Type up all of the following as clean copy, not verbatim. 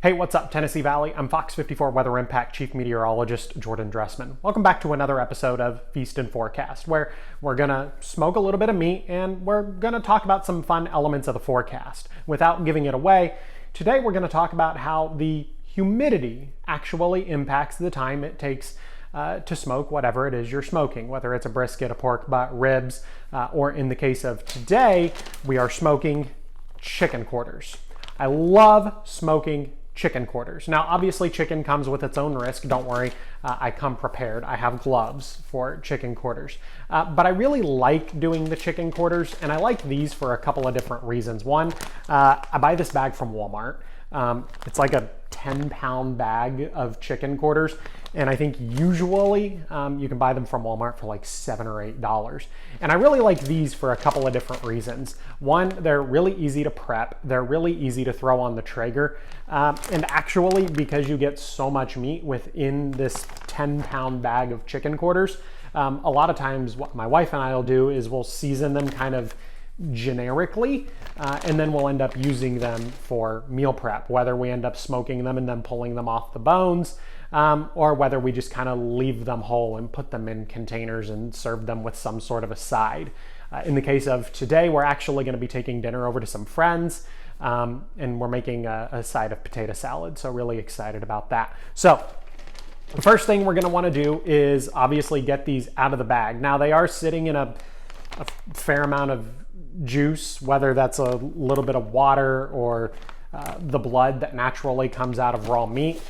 Hey, what's up, Tennessee Valley? I'm Fox 54 Weather Impact Chief Meteorologist Jordan Dressman. Welcome back to another episode of Feast and Forecast, where we're gonna smoke a little bit of meat and we're gonna talk about some fun elements of the forecast. Without giving it away, today we're gonna talk about how the humidity actually impacts the time it takes to smoke whatever it is you're smoking, whether it's a brisket, a pork butt, ribs, or in the case of today, we are smoking chicken quarters. I love smoking chicken quarters. Now, obviously chicken comes with its own risk. Don't worry, I come prepared. I have gloves for chicken quarters. But I really like doing the chicken quarters, and I like these for a couple of different reasons. One, I buy this bag from Walmart. It's like a 10-pound bag of chicken quarters, and I think usually you can buy them from Walmart for like $7 or $8. And I really like these for a couple of different reasons. One, they're really easy to prep. They're really easy to throw on the Traeger. And actually, because you get so much meat within this 10-pound bag of chicken quarters, a lot of times what my wife and I will do is we'll season them kind of generically, and then we'll end up using them for meal prep, whether we end up smoking them and then pulling them off the bones, or whether we just kind of leave them whole and put them in containers and serve them with some sort of a side. In the case of today, we're actually going to be taking dinner over to some friends, and we're making a side of potato salad, so really excited about that. So the first thing we're going to want to do is obviously get these out of the bag. Now, they are sitting in a fair amount of juice, whether that's a little bit of water or the blood that naturally comes out of raw meat.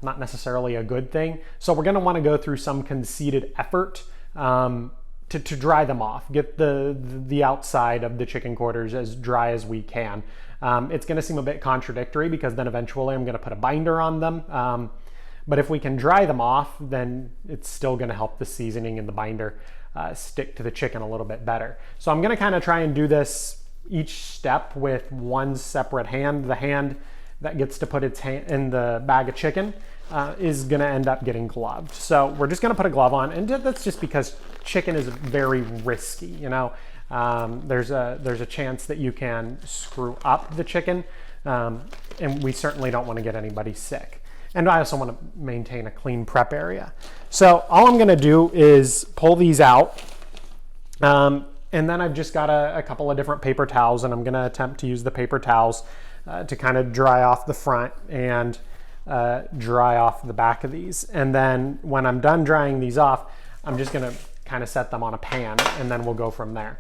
Not necessarily a good thing. So we're going to want to go through some conceited effort to dry them off, get the outside of the chicken quarters as dry as we can. It's going to seem a bit contradictory because then eventually I'm going to put a binder on them. But if we can dry them off, then it's still going to help the seasoning and the binder stick to the chicken a little bit better. So I'm going to kind of try and do this each step with one separate hand. The hand that gets to put its hand in the bag of chicken is going to end up getting gloved. So we're just going to put a glove on, and that's just because chicken is very risky. You know, there's a chance that you can screw up the chicken, and we certainly don't want to get anybody sick. And I also want to maintain a clean prep area. So all I'm going to do is pull these out. And then I've just got a couple of different paper towels, and I'm going to attempt to use the paper towels to kind of dry off the front and dry off the back of these. And then when I'm done drying these off, I'm just going to kind of set them on a pan, and then we'll go from there.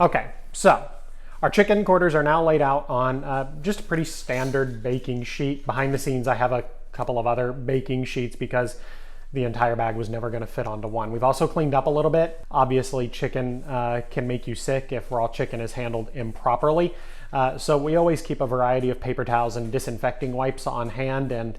Okay, so our chicken quarters are now laid out on just a pretty standard baking sheet. Behind the scenes, I have a couple of other baking sheets because the entire bag was never going to fit onto one. We've also cleaned up a little bit. Obviously, chicken can make you sick if raw chicken is handled improperly. So we always keep a variety of paper towels and disinfecting wipes on hand, and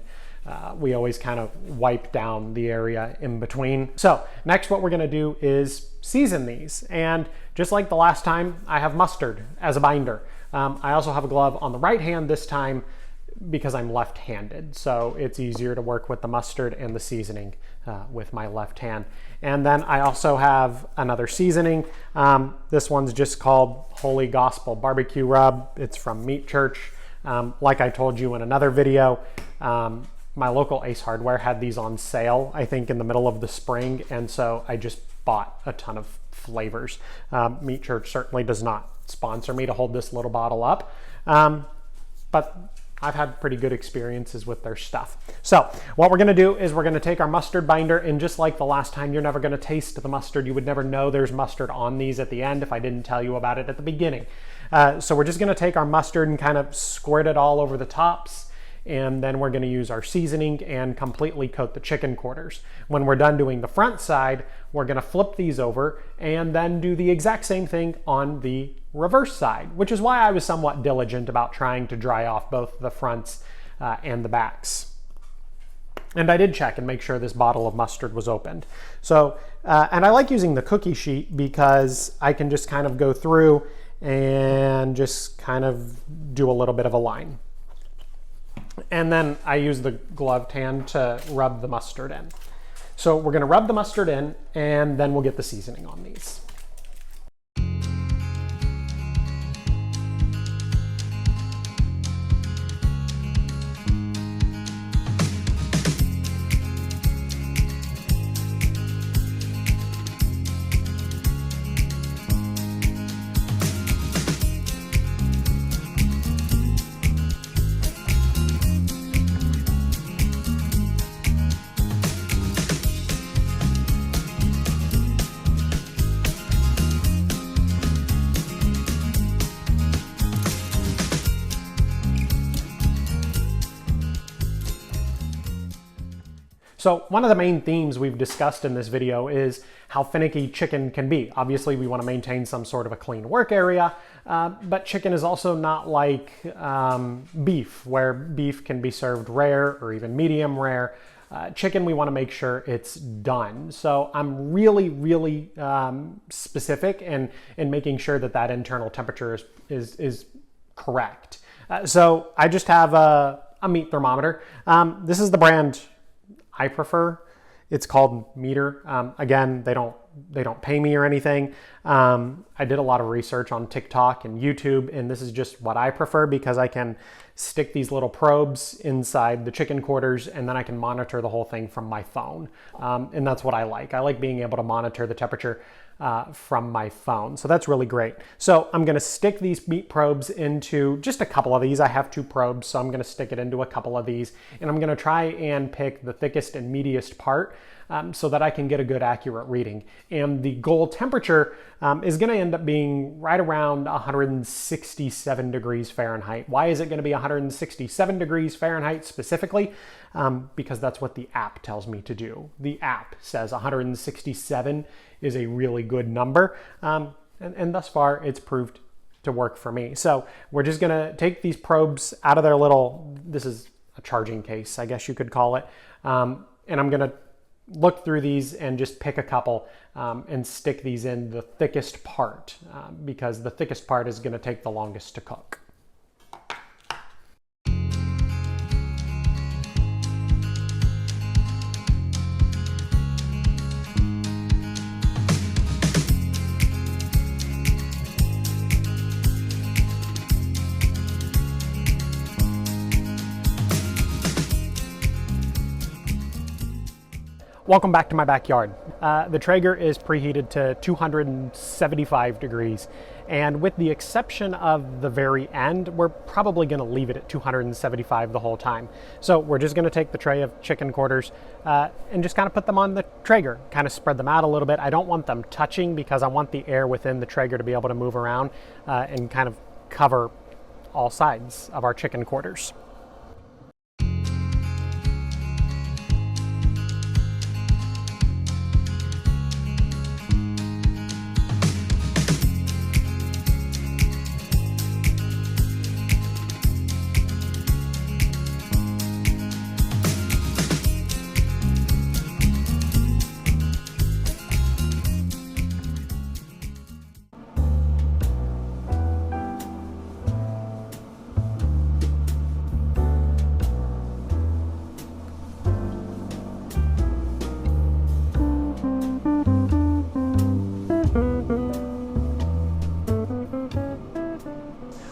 we always kind of wipe down the area in between. So next, what we're going to do is season these. And just like the last time, I have mustard as a binder. I also have a glove on the right hand this time because I'm left-handed. So it's easier to work with the mustard and the seasoning with my left hand. And then I also have another seasoning. This one's just called Holy Gospel Barbecue Rub. It's from Meat Church. Like I told you in another video, my local Ace Hardware had these on sale, I think in the middle of the spring, and so I just bought a ton of flavors. Meat Church certainly does not sponsor me to hold this little bottle up, but I've had pretty good experiences with their stuff. So what we're gonna do is we're gonna take our mustard binder, and just like the last time, you're never gonna taste the mustard. You would never know there's mustard on these at the end if I didn't tell you about it at the beginning. So we're just gonna take our mustard and kind of squirt it all over the tops, and then we're going to use our seasoning and completely coat the chicken quarters. When we're done doing the front side, we're going to flip these over and then do the exact same thing on the reverse side, which is why I was somewhat diligent about trying to dry off both the fronts and the backs. And I did check and make sure this bottle of mustard was opened. So, and I like using the cookie sheet because I can just kind of go through and just kind of do a little bit of a line. And then I use the gloved hand to rub the mustard in. So we're gonna rub the mustard in, and then we'll get the seasoning on these. So one of the main themes we've discussed in this video is how finicky chicken can be. Obviously, we want to maintain some sort of a clean work area, but chicken is also not like beef, where beef can be served rare or even medium rare. Chicken, we want to make sure it's done. So I'm really specific in making sure that that internal temperature is correct. So I just have a meat thermometer. This is the brand I prefer. It's called Meter. Again, they don't pay me or anything. I did a lot of research on TikTok and YouTube, and this is just what I prefer because I can stick these little probes inside the chicken quarters, and then I can monitor the whole thing from my phone. And that's what I like. I like being able to monitor the temperature from my phone. So that's really great. So I'm gonna stick these meat probes into just a couple of these. I have 2 probes, so I'm gonna stick it into a couple of these, and I'm gonna try and pick the thickest and meatiest part so that I can get a good accurate reading. And the goal temperature is gonna end up being right around 167 degrees Fahrenheit. Why is it gonna be 167 degrees Fahrenheit specifically? Because that's what the app tells me to do. The app says 167 is a really good number, and thus far it's proved to work for me. So we're just gonna take these probes out of their little, this is a charging case, I guess you could call it, and I'm gonna look through these and just pick a couple and stick these in the thickest part because the thickest part is gonna take the longest to cook. Welcome back to my backyard. The Traeger is preheated to 275 degrees, and with the exception of the very end, we're probably going to leave it at 275 the whole time. So we're just going to take the tray of chicken quarters and just kind of put them on the Traeger, kind of spread them out a little bit. I don't want them touching because I want the air within the Traeger to be able to move around and kind of cover all sides of our chicken quarters.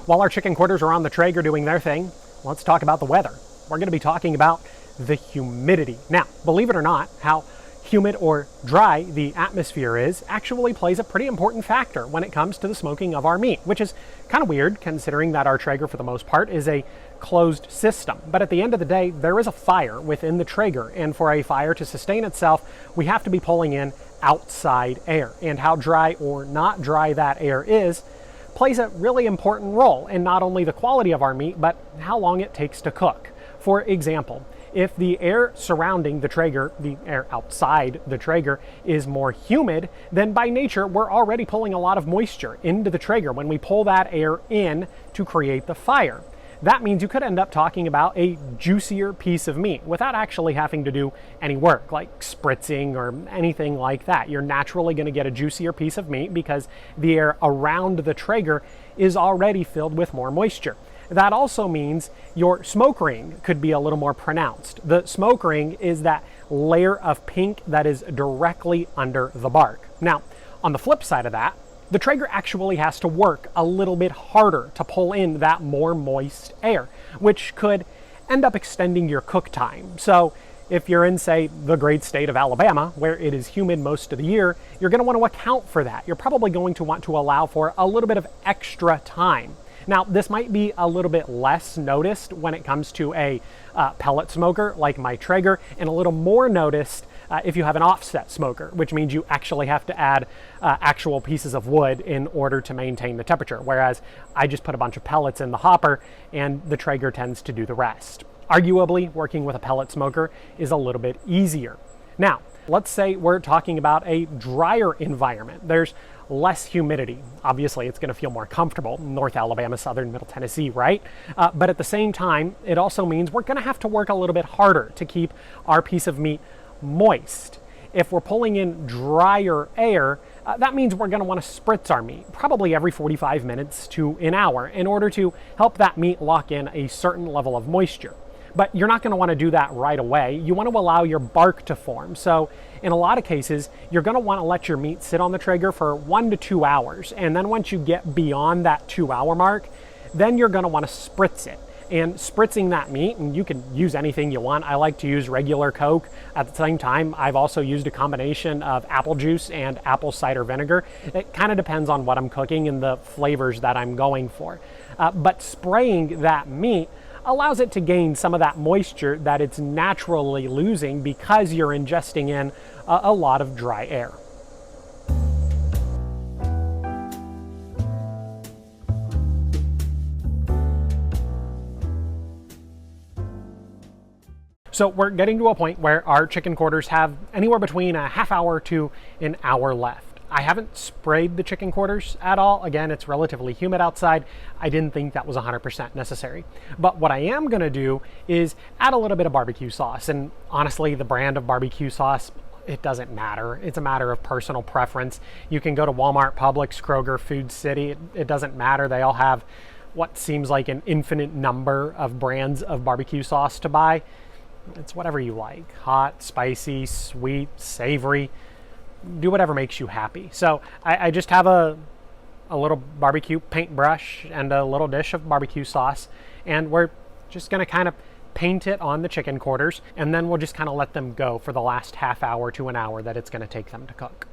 While our chicken quarters are on the Traeger doing their thing, let's talk about the weather. We're going to be talking about the humidity. Now, believe it or not, how humid or dry the atmosphere is actually plays a pretty important factor when it comes to the smoking of our meat, which is kind of weird considering that our Traeger for the most part is a closed system. But at the end of the day, there is a fire within the Traeger, and for a fire to sustain itself, we have to be pulling in outside air. And how dry or not dry that air is plays a really important role in not only the quality of our meat, but how long it takes to cook. For example, if the air surrounding the Traeger, the air outside the Traeger, is more humid, then by nature we're already pulling a lot of moisture into the Traeger when we pull that air in to create the fire. that means you could end up talking about a juicier piece of meat without actually having to do any work like spritzing or anything like that. You're naturally going to get a juicier piece of meat because the air around the Traeger is already filled with more moisture. That also means your smoke ring could be a little more pronounced. The smoke ring is that layer of pink that is directly under the bark. Now, on the flip side of that, the Traeger actually has to work a little bit harder to pull in that more moist air, which could end up extending your cook time. So if you're in, say, the great state of Alabama, where it is humid most of the year, you're going to want to account for that. You're probably going to want to allow for a little bit of extra time. Now, this might be a little bit less noticed when it comes to a pellet smoker like my Traeger, and a little more noticed if you have an offset smoker, which means you actually have to add actual pieces of wood in order to maintain the temperature, whereas I just put a bunch of pellets in the hopper and the Traeger tends to do the rest. Arguably, working with a pellet smoker is a little bit easier. Now, let's say we're talking about a drier environment. There's less humidity. Obviously, it's going to feel more comfortable in North Alabama, Southern Middle Tennessee, right? But at the same time, it also means we're going to have to work a little bit harder to keep our piece of meat moist. If we're pulling in drier air, that means we're going to want to spritz our meat probably every 45 minutes to an hour in order to help that meat lock in a certain level of moisture. But you're not going to want to do that right away. You want to allow your bark to form. So in a lot of cases, you're going to want to let your meat sit on the Traeger for 1 to 2 hours. And then once you get beyond that 2-hour mark, then you're going to want to spritz it. And spritzing that meat, and you can use anything you want. I like to use regular Coke. At the same time, I've also used a combination of apple juice and apple cider vinegar. It kind of depends on what I'm cooking and the flavors that I'm going for. But spraying that meat allows it to gain some of that moisture that it's naturally losing because you're ingesting in a lot of dry air. So we're getting to a point where our chicken quarters have anywhere between a half hour to an hour left. I haven't sprayed the chicken quarters at all. Again, it's relatively humid outside. I didn't think that was 100% necessary. But what I am going to do is add a little bit of barbecue sauce. And honestly, the brand of barbecue sauce, it doesn't matter. It's a matter of personal preference. You can go to Walmart, Publix, Kroger, Food City. It doesn't matter. They all have what seems like an infinite number of brands of barbecue sauce to buy. It's whatever you like. Hot, spicy, sweet, savory. Do whatever makes you happy. So I just have a little barbecue paintbrush and a little dish of barbecue sauce, and we're just going to kind of paint it on the chicken quarters, and then we'll just kind of let them go for the last half hour to an hour that it's going to take them to cook.